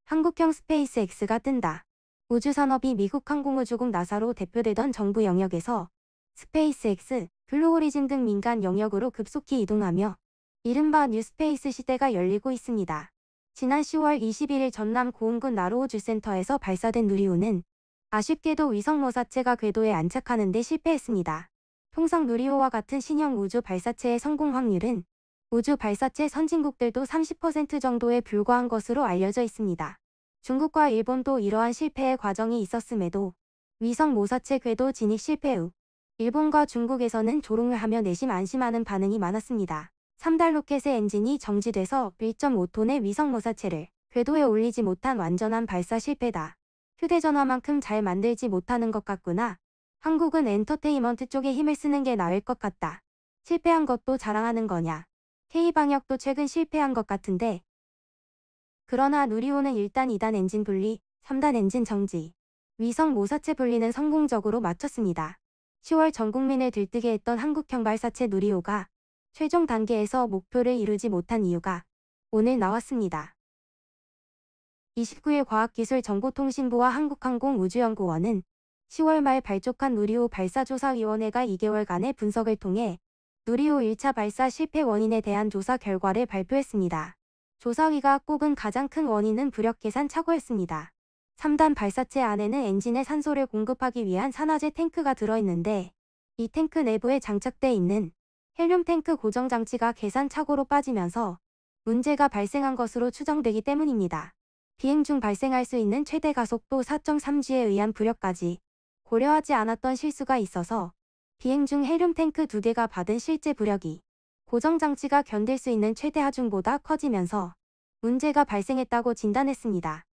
한국형 스페이스X가 뜬다. 우주산업이 미국 항공우주국 나사로 대표되던 정부 영역에서 스페이스X, 블루오리진 등 민간 영역으로 급속히 이동하며 이른바 뉴스페이스 시대가 열리고 있습니다. 지난 10월 21일 전남 고흥군 나로우주센터에서 발사된 누리호는 아쉽게도 위성 모사체가 궤도에 안착하는 데 실패했습니다. 통상 누리호와 같은 신형 우주 발사체의 성공 확률은 우주 발사체 선진국들도 30% 정도에 불과한 것으로 알려져 있습니다. 중국과 일본도 이러한 실패의 과정이 있었음에도 위성 모사체 궤도 진입 실패 후 일본과 중국에서는 조롱을 하며 내심 안심하는 반응이 많았습니다. 3달 로켓의 엔진이 정지돼서 1.5톤의 위성 모사체를 궤도에 올리지 못한 완전한 발사 실패다. 휴대전화만큼 잘 만들지 못하는 것 같구나. 한국은 엔터테인먼트 쪽에 힘을 쓰는 게 나을 것 같다. 실패한 것도 자랑하는 거냐. K방역도 최근 실패한 것 같은데. 그러나 누리호는 일단 2단 엔진 분리, 3단 엔진 정지, 위성 모사체 분리는 성공적으로 마쳤습니다. 10월 전 국민을 들뜨게 했던 한국형 발사체 누리호가 최종 단계에서 목표를 이루지 못한 이유가 오늘 나왔습니다. 29일 과학기술정보통신부와 한국항공우주연구원은 10월 말 발족한 누리호 발사조사위원회가 2개월간의 분석을 통해 누리호 1차 발사 실패 원인에 대한 조사 결과를 발표했습니다. 조사위가 꼽은 가장 큰 원인은 부력 계산 착오였습니다. 3단 발사체 안에는 엔진에 산소를 공급하기 위한 산화제 탱크가 들어있는데 이 탱크 내부에 장착돼 있는 헬륨 탱크 고정 장치가 계산 착오로 빠지면서 문제가 발생한 것으로 추정되기 때문입니다. 비행 중 발생할 수 있는 최대 가속도 4.3G에 의한 부력까지 고려하지 않았던 실수가 있어서 비행 중 헬륨 탱크 2개가 받은 실제 부력이 고정 장치가 견딜 수 있는 최대 하중보다 커지면서 문제가 발생했다고 진단했습니다.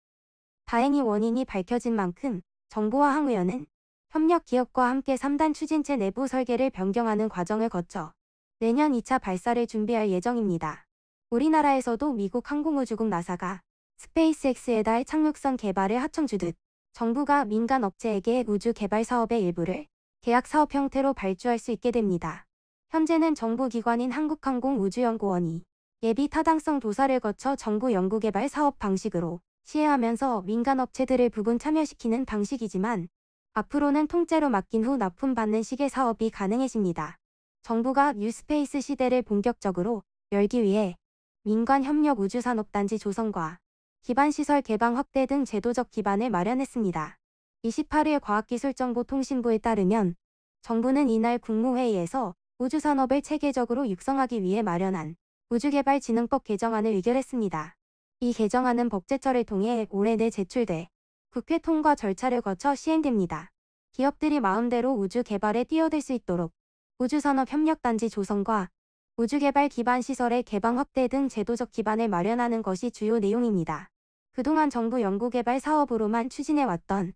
다행히 원인이 밝혀진 만큼 정부와 항우연은 협력 기업과 함께 3단 추진체 내부 설계를 변경하는 과정을 거쳐 내년 2차 발사를 준비할 예정입니다. 우리나라에서도 미국 항공우주국 나사가 스페이스X에 달 착륙선 개발을 하청주듯 정부가 민간 업체에게 우주 개발 사업의 일부를 계약 사업 형태로 발주할 수 있게 됩니다. 현재는 정부 기관인 한국항공우주연구원이 예비 타당성 조사를 거쳐 정부 연구개발 사업 방식으로 시행하면서 민간 업체들을 부분 참여시키는 방식이지만 앞으로는 통째로 맡긴 후 납품받는 식의 사업이 가능해집니다. 정부가 뉴스페이스 시대를 본격적으로 열기 위해 민관 협력 우주산업단지 조성과 기반시설 개방 확대 등 제도적 기반을 마련했습니다. 28일 과학기술정보통신부에 따르면 정부는 이날 국무회의에서 우주산업을 체계적으로 육성하기 위해 마련한 우주개발진흥법 개정안을 의결했습니다. 이 개정안은 법제처를 통해 올해 내 제출돼 국회 통과 절차를 거쳐 시행됩니다. 기업들이 마음대로 우주 개발에 뛰어들 수 있도록 우주산업협력단지 조성과 우주개발 기반시설의 개방 확대 등 제도적 기반을 마련하는 것이 주요 내용입니다. 그동안 정부 연구개발 사업으로만 추진해왔던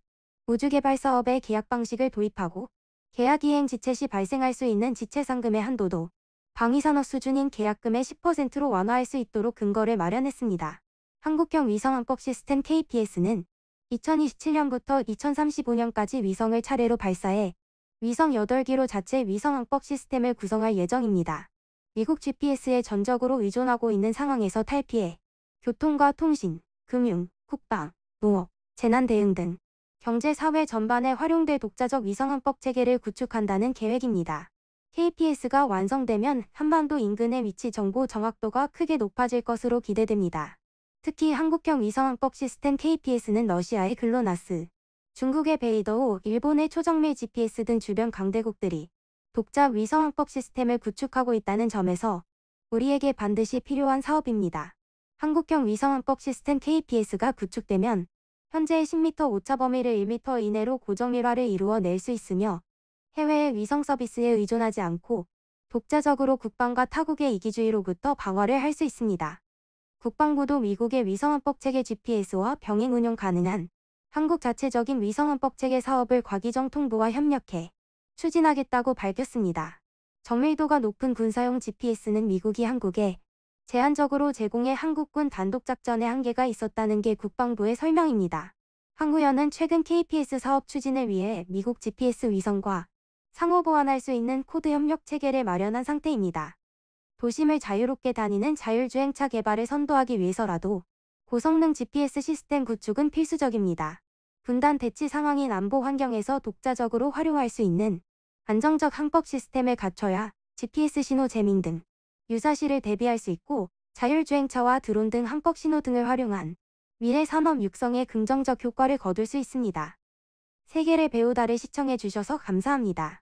우주개발 사업의 계약 방식을 도입하고 계약이행 지체 시 발생할 수 있는 지체상금의 한도도 방위산업 수준인 계약금의 10%로 완화할 수 있도록 근거를 마련했습니다. 한국형 위성항법 시스템 KPS는 2027년부터 2035년까지 위성을 차례로 발사해 위성 8기로 자체 위성항법 시스템을 구성할 예정입니다. 미국 GPS에 전적으로 의존하고 있는 상황에서 탈피해 교통과 통신, 금융, 국방, 농업, 재난 대응 등 경제 사회 전반에 활용될 독자적 위성항법 체계를 구축한다는 계획입니다. KPS가 완성되면 한반도 인근의 위치 정보 정확도가 크게 높아질 것으로 기대됩니다. 특히 한국형 위성항법 시스템 KPS는 러시아의 글로나스, 중국의 베이더호, 일본의 초정밀 GPS 등 주변 강대국들이 독자 위성항법 시스템을 구축하고 있다는 점에서 우리에게 반드시 필요한 사업입니다. 한국형 위성항법 시스템 KPS가 구축되면 현재의 10m 오차 범위를 1m 이내로 고정밀화를 이루어 낼 수 있으며 해외의 위성 서비스에 의존하지 않고 독자적으로 국방과 타국의 이기주의로부터 방어를 할 수 있습니다. 국방부도 미국의 위성항법 체계 GPS와 병행 운용 가능한 한국 자체적인 위성항법 체계 사업을 과기정통부와 협력해 추진하겠다고 밝혔습니다. 정밀도가 높은 군사용 GPS는 미국이 한국에 제한적으로 제공해 한국군 단독작전에 한계가 있었다는 게 국방부의 설명입니다. 항우연은 최근 KPS 사업 추진을 위해 미국 GPS 위성과 상호 보완할 수 있는 코드 협력 체계를 마련한 상태입니다. 도심을 자유롭게 다니는 자율주행차 개발을 선도하기 위해서라도 고성능 GPS 시스템 구축은 필수적입니다. 분단 대치 상황인 안보 환경에서 독자적으로 활용할 수 있는 안정적 항법 시스템을 갖춰야 GPS 신호 재밍 등 유사시를 대비할 수 있고, 자율주행차와 드론 등 항법 신호 등을 활용한 미래 산업 육성에 긍정적 효과를 거둘 수 있습니다. 세계를 배우다를 시청해 주셔서 감사합니다.